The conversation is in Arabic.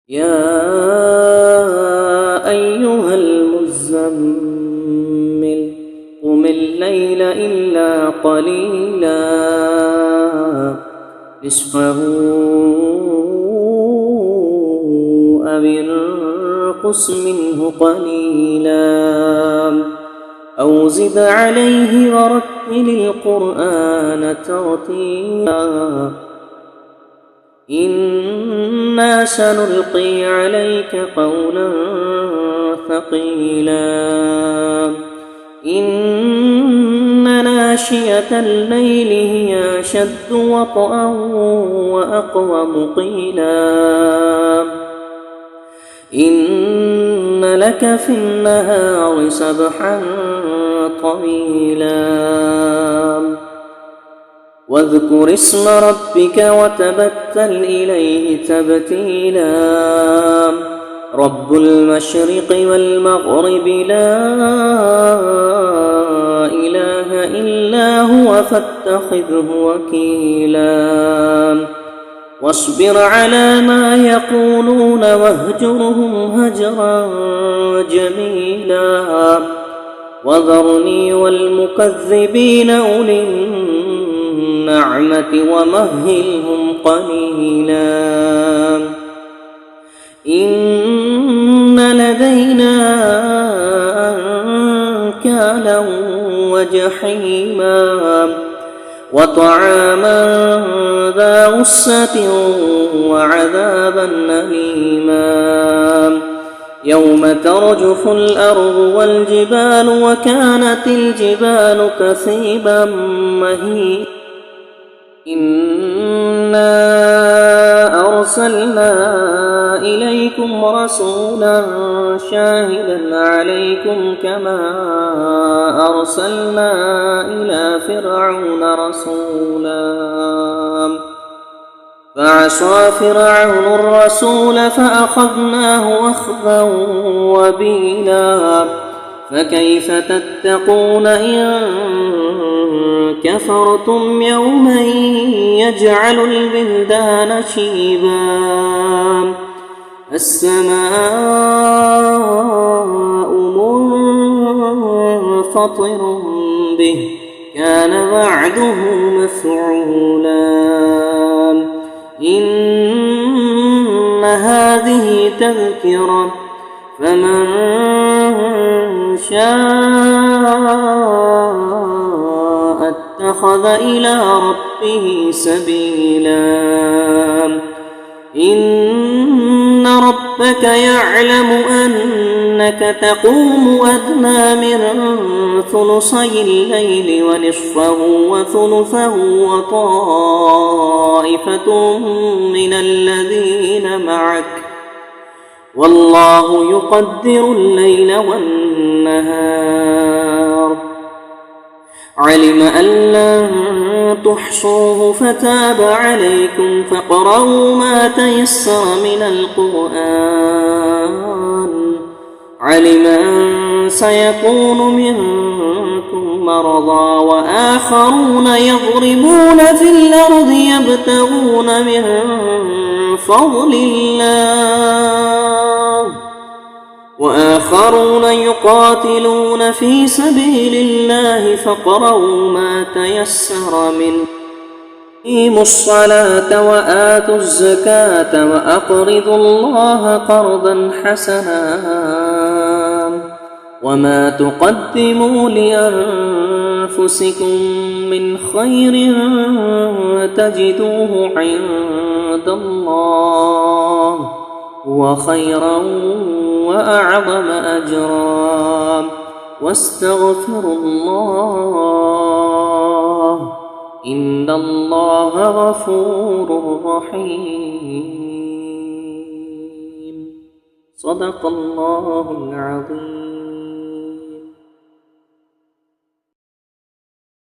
يا أيها المزمل قم الليل إلا قليلا نصفه أو انقص منه قليلا أو زد عليه ورتل القرآن ترتيلا إنا سنلقي عليك قولا ثقيلا إن ناشئة الليل هي أشد وطئا وأقوم قيلا إن لك في النهار سبحا طويلا واذكر اسم ربك وتبتل إليه تبتيلا رب المشرق والمغرب لا إله إلا هو فاتخذه وكيلا واصبر على ما يقولون واهجرهم هجرا جميلا وذرني والمكذبين أولي النعمة ومهلهم قليلا إن لدينا أنكالا وجحيما وطعاما ذا غصة وعذابا أليما يوم ترجف الأرض والجبال وكانت الجبال كثيبا مهيلا إنا أرسلنا إليكم رسولا شاهدا عليكم كما أرسلنا إلى فرعون رسولا فعصى فرعون الرسول فأخذناه أخذا وبيلا فكيف تتقون إن كفرتم يوما يجعل البلدان شيبا السماء منفطر به كان وعده مفعولا إن هذه تذكرة فمن شاء اتخذ إلى ربه سبيلا إن ربك يعلم أنك تقوم أدنى من ثلثي الليل ونصفه وثلثه وطائفة من الذين معك والله يقدر الليل والنهار علم أن لن تحصوه فتاب عليكم فاقرؤوا ما تيسر من القرآن علم أن سيكون منكم مرضى وآخرون يضربون في الأرض يبتغون من فضل الله وآخرون يقاتلون في سبيل الله فاقرؤوا ما تيسر منه أقيموا الصلاة وآتوا الزكاة وأقرضوا الله قرضا حسنا وما تقدموا لأنفسكم من خير تجدوه عند الله هو خيرا وأعظم أجرا واستغفروا الله إن الله غفور رحيم صدق الله العظيم.